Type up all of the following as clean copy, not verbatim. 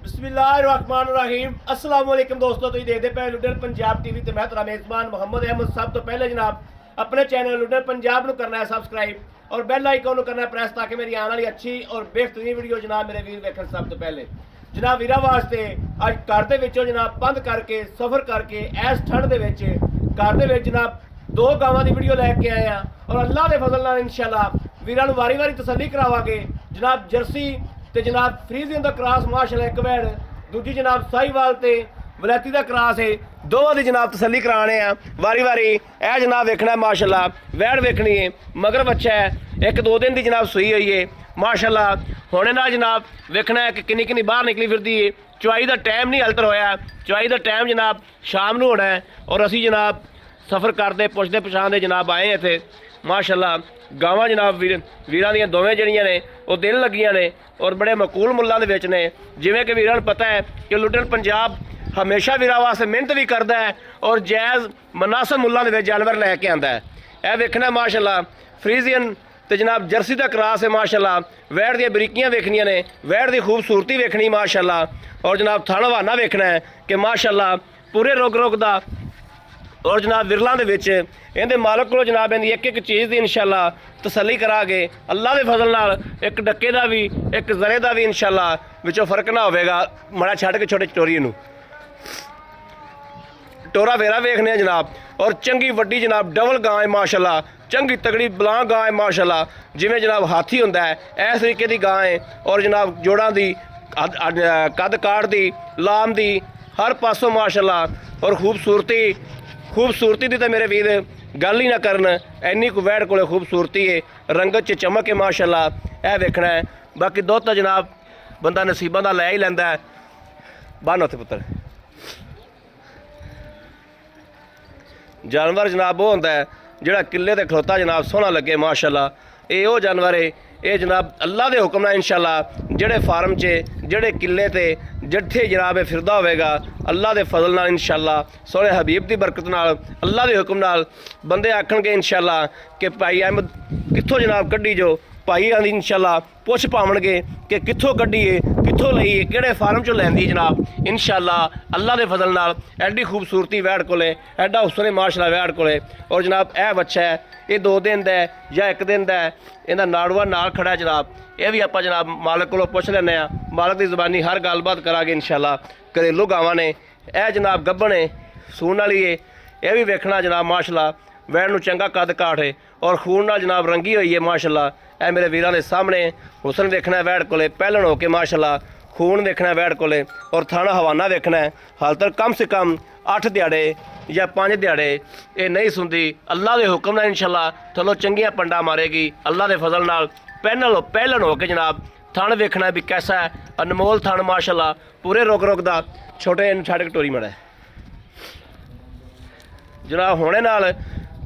बिस्मिल्लाहिर्रहमानिर्रहीम अस्सलाम वालेकुम दोस्तों, तुम देखते पे लुडन पंजाब टीवी ते मैं तेरा मेज़बान मोहम्मद अहमद। सब तो पहले जनाब अपने चैनल लुडन पंजाब को करना है सबसक्राइब और बेल आइकन करना है प्रेस ताकि मेरी आने वाली अच्छी और बेहतरीन वीडियो जनाब मेरे वीर वेखन। सब तो पहले जनाब वीरा वास्ते अज घर दे विचों जनाब बंद करके सफ़र करके इस ठंड दे विच घर दे विच जनाब दो गावां दी वीडियो लैके आए हैं और अल्लाह के फजल नाल इंशाअल्लाह वीरां नूं वारी वारी तसल्ली करावांगे। जनाब जर्सी ते जनाब फ्रीजियन दा क्रॉस माशाअल्लाह एक वैड़, दूजी जनाब साहिवाल ते वलैती दा क्रॉस है, दोवां दी जनाब तसल्ली कराने आ वारी वारी। ए जनाब वेखना है माशाअल्लाह वैड़ वेखनी है, मगर बच्चा है एक दो दिन दी जनाब सूई हुई है माशाअल्लाह। हुणे नाल जनाब वेखना है कि किन्नी किन्नी बाहर निकली फिरदी है। चुआई दा टाइम नहीं हल तर होया, चुआई दा टाइम जनाब शाम नूं होना है और असी जनाब सफ़र करते पुछते पछाणदे जनाब आए इत्थे माशाअल्लाह। गावां जनाब वीरां दियां दोवें जड़ियां ने वो दिल लगियां ने और बड़े मकूल मुल्लां दे विच ने। जिवें कि वीरां नूं पता है कि लुडन पंजाब हमेशा वीरां वास्ते मेहनत भी करदा है और जायज़ मुनासिब मुल्लां दे विच जानवर लैके आंदा है। यह वेखना माशाअल्लाह फ्रीजियन ते जनाब जर्सी दा क्रॉस है माशाअल्लाह। वैड़ दियां बरीकियां वेखनियां ने, वैड़ दी खूबसूरती वेखनी माशाअल्लाह और जनाब थण हवाना वेखना है कि माशाअल्लाह पूरे रुग रुग दा और जनाब विरलों के इहदे मालक को जनाब इहदी एक एक चीज़ की इंशाअल्लाह तसल्ली करांगे अल्लाह के फजल नाल। एक डक्के का भी एक जरे का भी इंशाअल्लाह विचों फर्क ना होवेगा। मड़ा छड़ के छोटे चटोरी नूं टोरा फेरा वेखने जनाब और चंगी वड्डी जनाब डबल गां है माशाअल्लाह, चंगी तगड़ी बलां गां है माशाअल्लाह। जिवें जनाब हाथी हुंदा है इस तरीके की गां है और जनाब जोड़ां दी कद काठ दी लाम दी हर पासों माशाअल्लाह। और खूबसूरती दी तो मेरे वीर गल ही ना करन, इन्नी को वैड़ कोले खूबसूरती है, रंगत च चमक है माशाअल्लाह। यह वेखना है बाकी दुध तो जनाब बंदा नसीबां दा लै ही लैंदा है। बन उत्थे पुत्तर जानवर जनाब वो होंदा है जिहड़ा किले ते खलोता जनाब सोहना लगे माशाअल्लाह। ये वो जानवर है ये जनाब अल्लाह के हुक्म नाल इंशाअल्लाह जेड़े फार्म च जेड़े किले ते जिथे जनाब फिरदा होवेगा अल्लाह के फजल नाल इंशाअल्लाह सोहने हबीब की बरकत नाल अल्लाह के हुक्म नाल बंदे आखणगे इंशाअल्लाह कि भाई अहमद कित्थों जनाब कड्डी जो, भाई आंदी इंशाअल्लाह पुछ पावणगे कि कित्थों कड्डी है कित्थों लई है किहड़े फार्म चों लैंदी जनाब इंशाअल्लाह अल्लाह के फजल नाल। एडी खूबसूरती वैड़ कोले एडा हुसन माशाअल्लाह वैड़ कोले और जनाब यह बच्चा है ये 2 दिन का है या 1 दिन का है, इहदा नाड़ुआ नाल खड़ा है जनाब। यह भी आप जनाब मालक को पुछ लैने आ, मालक की ज़बानी हर गलबात करांगे इंशाअल्लाह। घरेलू गावां ने यह जनाब गब्बन है सून वाली है, यह भी वेखना जनाब माशाअल्लाह। वैड़ नूं चंगा कद काठ है और खून नाल जनाब रंगी हुई है माशाअल्लाह। यह मेरे वीरां दे सामने हुसन वेखना है वैड़ कोले पहलन हो के माशाअल्लाह, खून वेखना है वैड़ कोले और थाना हवाना वेखना है। हाल तक कम से कम 8 दिहाड़े या 5 दिहाड़े ये नहीं सुनती, अल्लाह के हुक्म नाल इंशाअल्लाह थल्लों चंगियां पंडा मारेगी अल्लाह के फजल नाल। पहलन हो के जनाब थण वेखना भी कैसा है, अनमोल थण माशाअल्लाह पूरे रुग रुग दा। छोटे छड़ के टोरी मड़ा जनाब होने नाल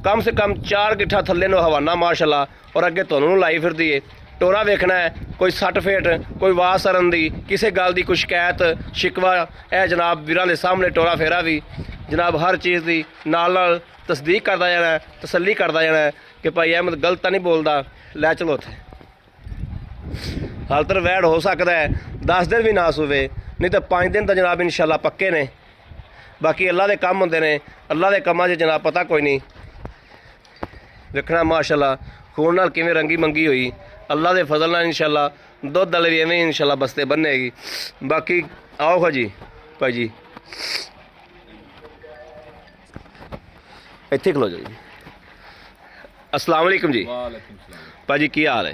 कम से कम 4 गिट्ठा थल्ले नूं हवाना माशाअल्लाह और अगे तुहानूं लाई फिरदी है। टोरा वेखना है कोई सट फेट कोई वाह सरन दी किसी गल की कोई शिकायत शिकवा है जनाब वीरां दे सामने टोरा फेरा भी जनाब हर चीज़ की नाल नाल तस्दीक करता जाना है, तसल्ली करता जाना है कि भाई अहमद गलत नहीं बोलता, लै चलो उत्थे। हाल तर वैड़ हो सकता है 10 दिन भी ना सूवे, नहीं तो 5 दिन तो जनाब इंशाअल्लाह पक्के ने। बाकी अल्लाह के काम होंदे ने, अल्लाह के कामां च जनाब पता कोई नहीं। वेखना माशाअल्लाह खून नाल किवें रंगी मंगी हुई अल्लाह के फजल नाल इंशाअल्लाह दुध वाले भी इवें इंशाअल्लाह बस्ते बनेगी। बाकी आओ खा जी भाई जी इत्थे खलो जी। अस्सलाम वालेकुम जी भाजी की हाल है?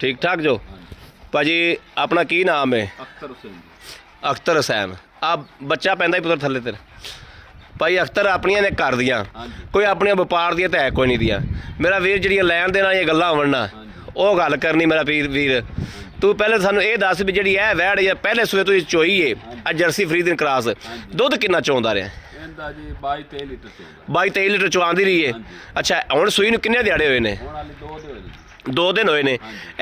ठीक ठाक जो भाजी अपना की नाम है? अख्तर हुसैन। आप बच्चा पैंदा ही पुत्र थल्ले तेरे भाई अख्तर अपनिया ने कर दियाँ कोई अपने व्यापार दियाँ तो है कोई नहीं दियाँ मेरा वीर जिहड़ियां लैन देना ये गल्लां होण ना वो गल करनी मेरा वीर। तू पहले सानू ये दस भी जी है वैड़ या पहले सूए तू चोई है अज जर्सी फ्रीजियन क्रॉस दुध किन्ना चोंदा रहा? 22-23 लीटर चो आंदी रही है। अच्छा हुण सूई नूं किन्ने दिहाड़े होए ने? 2 ਦਿਨ ਹੋਏ ਨੇ।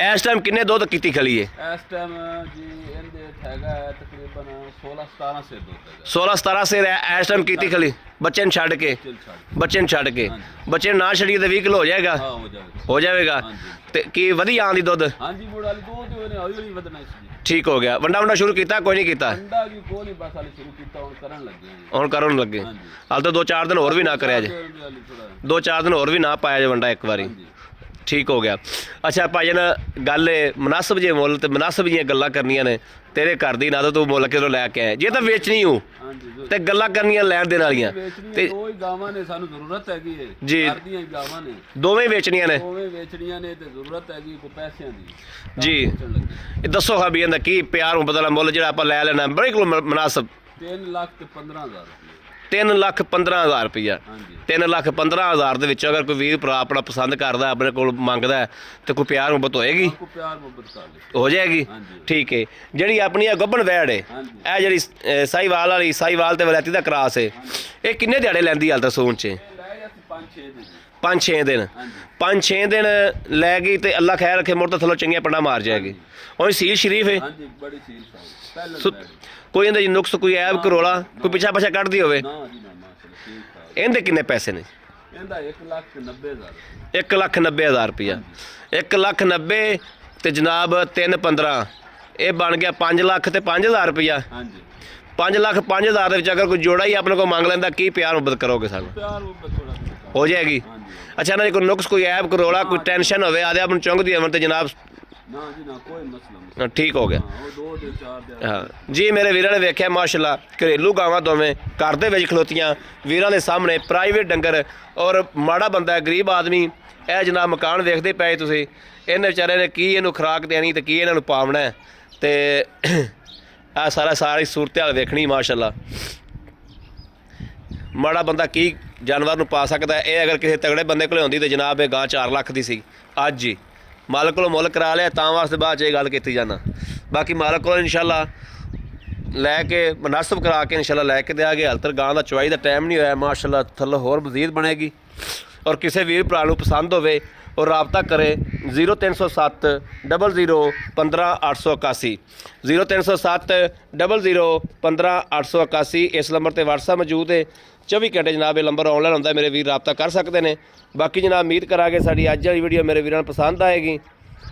ਇਸ ਟਾਈਮ ਕਿੰਨੇ ਦੁੱਧ ਕੀਤੀ ਖਲੀ ਹੈ? ਇਸ ਟਾਈਮ ਜੀ ਇਹਦੇ ਹੈਗਾ ਤਕਰੀਬਨ 16-17 ਸੇ ਦੁੱਧ ਹੈਗਾ। 16-17 ਸੇ ਇਸ ਟਾਈਮ ਕੀਤੀ ਖਲੀ ਬੱਚੇ ਨੂੰ ਛੱਡ ਕੇ, ਬੱਚੇ ਨੂੰ ਛੱਡ ਕੇ। ਬੱਚੇ ਨੂੰ ਨਾ ਛੱਡੀਏ ਤਾਂ 20 ਕਿਲੋ ਹੋ ਜਾਏਗਾ? ਹਾਂ ਹੋ ਜਾਏਗਾ। ਹੋ ਜਾਵੇਗਾ। ਤੇ ਕੀ ਵਧੀਆ ਆਂਦੀ ਦੁੱਧ? ਹਾਂਜੀ ਮੋੜ ਵਾਲੀ ਦੁੱਧ ਉਹਨੇ ਹੌਲੀ ਹੌਲੀ ਵਧਣਾ ਸੀ। ਠੀਕ ਹੋ ਗਿਆ। ਵੰਡਾ ਸ਼ੁਰੂ ਕੀਤਾ? ਕੋਈ ਨਹੀਂ ਕੀਤਾ? ਵੰਡਾ ਵੀ ਕੋਈ ਨਹੀਂ, ਬਸ ਹਾਲੇ ਸ਼ੁਰੂ ਕੀਤਾ, ਹੁਣ ਕਰਨ ਲੱਗੇ ਹਾਂ। ਹੁਣ ਕਰਨ ਲੱਗੇ। ਹਾਲ ਤਾਂ 2-4 ਦਿਨ ਹੋਰ ਵੀ ਨਾ ਕਰਿਆ ਜੇ, 2-4 ਦਿਨ ਹੋਰ ਵੀ ਨਾ ਪਾਇਆ ਜੇ ਵੰਡਾ ਇੱਕ ਵਾਰੀ। ਠੀਕ ਹੋ ਗਿਆ। ਅੱਛਾ ਭਾਜਨ, ਗੱਲ ਮੁਨਾਸਬ ਜੇ ਮੁੱਲ ਤੇ ਮੁਨਾਸਬ ਜੀਆਂ ਗੱਲਾਂ ਕਰਨੀਆਂ ਨੇ। ਤੇਰੇ ਘਰ ਦੀ ਨਾ ਤਾਂ ਤੂੰ ਮੁੱਲ ਕਿਦੋਂ ਲੈ ਕੇ ਆਇਆ, ਜੇ ਤਾਂ ਵੇਚਣੀ ਹੋ ਤੇ ਗੱਲਾਂ ਕਰਨੀਆਂ ਲੈਣ ਦੇਣ ਵਾਲੀਆਂ ਤੇ ਦੋ ਹੀ ਗਾਵਾਂ ਨੇ, ਸਾਨੂੰ ਜ਼ਰੂਰਤ ਹੈਗੀ ਹੈ ਜੀ। ਘਰ ਦੀਆਂ ਗਾਵਾਂ ਨੇ, ਦੋਵੇਂ ਵੇਚਣੀਆਂ ਨੇ? ਦੋਵੇਂ ਵੇਚਣੀਆਂ ਨੇ ਤੇ ਜ਼ਰੂਰਤ ਹੈਗੀ ਕੋ ਪੈਸਿਆਂ ਦੀ ਜੀ। ਇਹ ਦੱਸੋ ਹਾਂ ਵੀ ਇਹਦਾ ਕੀ ਪਿਆਰ ਨੂੰ ਬਦਲਾ ਮੁੱਲ ਜਿਹੜਾ ਆਪਾਂ ਲੈ ਲੈਣਾ ਬਿਲਕੁਲ ਮੁਨਾਸਬ? 3,15,000 3,15,000 ਰੁਪਈਆ। 3,15,000 ਦੇ ਵਿੱਚ ਅਗਰ ਕੋਈ ਵੀਰ ਭਰਾ ਆਪਣਾ ਪਸੰਦ ਕਰਦਾ, ਆਪਣੇ ਕੋਲ ਮੰਗਦਾ ਤੇ ਕੋਈ ਪਿਆਰ ਮੁਹੱਬਤ ਹੋਏਗੀ? ਪਿਆਰ ਮੁਹੱਬਤ ਕਰ ਲੈ ਹੋ ਜਾਏਗੀ। ਠੀਕ ਹੈ। ਜਿਹੜੀ ਆਪਣੀ ਆ ਗੱਭਣ ਵੈੜ ਹੈ, ਇਹ ਜਿਹੜੀ ਸਾਈਵਾਲ ਵਾਲੀ, ਸਾਈਵਾਲ ਤੇ ਵਲੈਤੀ ਦਾ ਕਰਾਸ ਹੈ, ਇਹ ਕਿੰਨੇ ਦਿਹਾੜੇ ਲੈਂਦੀ ਹਾਲ ਤਾਂ ਸੂਣ 'ਚ? 5-6 ਦਿਨ। 5-6 ਦਿਨ ਲੈ ਗਈ ਤੇ ਅੱਲਾ ਖੈਰ ਰੱਖੇ, ਮੁੜ ਤਾਂ ਥੱਲੋਂ ਚੰਗੀਆਂ ਪੰਡਾ ਮਾਰ ਜਾਏਗੀ। ਹੁਣ ਸੀਲ ਸ਼ਰੀਫ ਹੈ? ਬੜੀ ਸੀਲ ਪਹਿਲਾਂ ਕੋਈ ਇਹਦੇ ਨੁਕਸ, ਕੋਈ ਐਬ, ਕਰੋਲਾ, ਕੋਈ ਪਿੱਛਾ ਪਛਾ ਕੱਢਦੀ ਹੋਵੇ? ਇਹਦੇ ਕਿੰਨੇ ਪੈਸੇ ਨੇ? ਇਹਦਾ 1,90,000। 1,90,000 ਰੁਪਇਆ। 1,90,000 ਤੇ ਜਨਾਬ 3,15, ਇਹ ਬਣ ਗਿਆ 5 ਲੱਖ ਤੇ 5,000 ਰੁਪਇਆ। 5 ਲੱਖ 5,000 ਦੇ ਵਿੱਚ ਅਗਰ ਕੋਈ ਜੋੜਾ ਹੀ ਆਪਣੇ ਕੋਲ ਮੰਗ ਲੈਂਦਾ, ਕੀ ਪਿਆਰ ਮੁਹੱਬਤ ਕਰੋਗੇ ਸਾਨੂੰ? ਹੋ ਜਾਏਗੀ। ਅੱਛਾ ਨਾ, ਕੋਈ ਨੁਕਸ, ਕੋਈ ਐਬ, ਕਰੋਲਾ, ਕੋਈ ਟੈਨਸ਼ਨ ਹੋਵੇ, ਆਦੇ ਆਪ ਨੂੰ ਚੁੰਗਦੀ ਹੋਵੇ ਤੇ ਜਨਾਬ ਨਾ ਜੀ ਨਾ, ਕੋਈ ਮਸਲਾ ਠੀਕ ਹੋ ਗਿਆ। ਉਹ 2 ਦੇ 4 ਦੇ। ਹਾਂ ਜੀ, ਮੇਰੇ ਵੀਰਾਂ ਨੇ ਵੇਖਿਆ ਮਾਸ਼ਾਅੱਲਾ, ਘਰੇਲੂ ਗਾਵਾਂ ਦੋਵੇਂ ਘਰ ਦੇ ਵਿੱਚ ਖਲੋਤੀਆਂ ਵੀਰਾਂ ਦੇ ਸਾਹਮਣੇ, ਪ੍ਰਾਈਵੇਟ ਡੰਗਰ। ਔਰ ਮਾੜਾ ਬੰਦਾ ਹੈ, ਗਰੀਬ ਆਦਮੀ, ਇਹ ਜਨਾਬ ਮਕਾਨ ਵੇਖਦੇ ਪਏ ਤੁਸੀਂ, ਇਹਨੇ ਵਿਚਾਰੇ ਨੇ ਕੀ ਇਹਨੂੰ ਖੁਰਾਕ ਦੇਣੀ ਤੇ ਕੀ ਇਹਨਾਂ ਨੂੰ ਪਾਵਣਾ ਹੈ, ਤੇ ਆ ਸਾਰੀ ਸੂਰਤ ਹਾਲ ਵੇਖਣੀ ਮਾਸ਼ਾਅੱਲਾ। ਮਾੜਾ ਬੰਦਾ ਕੀ ਜਾਨਵਰ ਨੂੰ ਪਾ ਸਕਦਾ? ਇਹ ਅਗਰ ਕਿਸੇ ਤਗੜੇ ਬੰਦੇ ਕੋਲ ਹੁੰਦੀ ਤੇ ਜਨਾਬ ਇਹ ਗਾਂ 4 ਲੱਖ ਦੀ ਸੀ। ਅੱਜ ਹੀ ਮਾਲਕ ਕੋਲੋਂ ਮੁੱਲ ਕਰਾ ਲਿਆ, ਤਾਂ ਵਾਸਤੇ ਬਾਅਦ 'ਚ ਇਹ ਗੱਲ ਕੀਤੀ ਜਾਣਾ। ਬਾਕੀ ਮਾਲਕ ਕੋਲ ਇਨਸ਼ਾਅੱਲਾ ਲੈ ਕੇ ਮੁਨਾਸਬ ਕਰਾ ਕੇ ਇਨਸ਼ਾਅੱਲਾ ਲੈ ਕੇ ਦਿਆਂਗੇ। ਹਾਲ ਤੱਕ ਗਾਂ ਦਾ ਚੁਆਈ ਦਾ ਟਾਈਮ ਨਹੀਂ ਹੋਇਆ ਮਾਸ਼ਾਅੱਲਾ, ਥੱਲੋਂ ਹੋਰ ਮਜ਼ੀਦ ਬਣੇਗੀ। ਔਰ ਕਿਸੇ ਵੀਰ ਭਰਾ ਨੂੰ ਪਸੰਦ ਹੋਵੇ ਔਰ ਰਾਬਤਾ ਕਰੇ 0307 00 15 881, 0307 00 15 881। ਇਸ ਨੰਬਰ ਤੇ WhatsApp ਮੌਜੂਦ ਹੈ। 24 ਘੰਟੇ ਜਨਾਬ ਇਹ ਨੰਬਰ ਆਨਲਾਈਨ ਹੁੰਦਾ, ਮੇਰੇ ਵੀਰ ਰਾਬਤਾ ਕਰ ਸਕਦੇ ਨੇ। ਬਾਕੀ ਜਨਾਬ ਉਮੀਦ ਕਰਾਂਗੇ ਸਾਡੀ ਅੱਜ ਵਾਲੀ ਵੀਡੀਓ ਮੇਰੇ ਵੀਰਾਂ ਨੂੰ ਪਸੰਦ ਆਏਗੀ।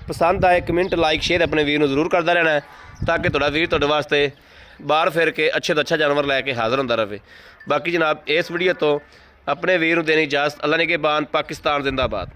ਪਸੰਦ ਆਏ ਕਮੈਂਟ, ਲਾਈਕ, ਸ਼ੇਅਰ ਆਪਣੇ ਵੀਰ ਨੂੰ ਜ਼ਰੂਰ ਕਰਦਾ ਰਹਿਣਾ ਹੈ, ਤਾਂ ਕਿ ਤੁਹਾਡਾ ਵੀਰ ਤੁਹਾਡੇ ਵਾਸਤੇ ਬਾਹਰ ਫਿਰ ਕੇ ਅੱਛੇ ਤੋਂ ਅੱਛਾ ਜਾਨਵਰ ਲੈ ਕੇ ਹਾਜ਼ਰ ਹੁੰਦਾ ਰਹੇ। ਬਾਕੀ ਜਨਾਬ ਇਸ ਵੀਡੀਓ ਤੋਂ ਆਪਣੇ ਵੀਰ ਨੂੰ ਦੇਣੀ ਇਜਾਜ਼ਤ। ਅੱਲਾ ਨਿਗਹਿਬਾਨ। ਪਾਕਿਸਤਾਨ ਜ਼ਿੰਦਾਬਾਦ।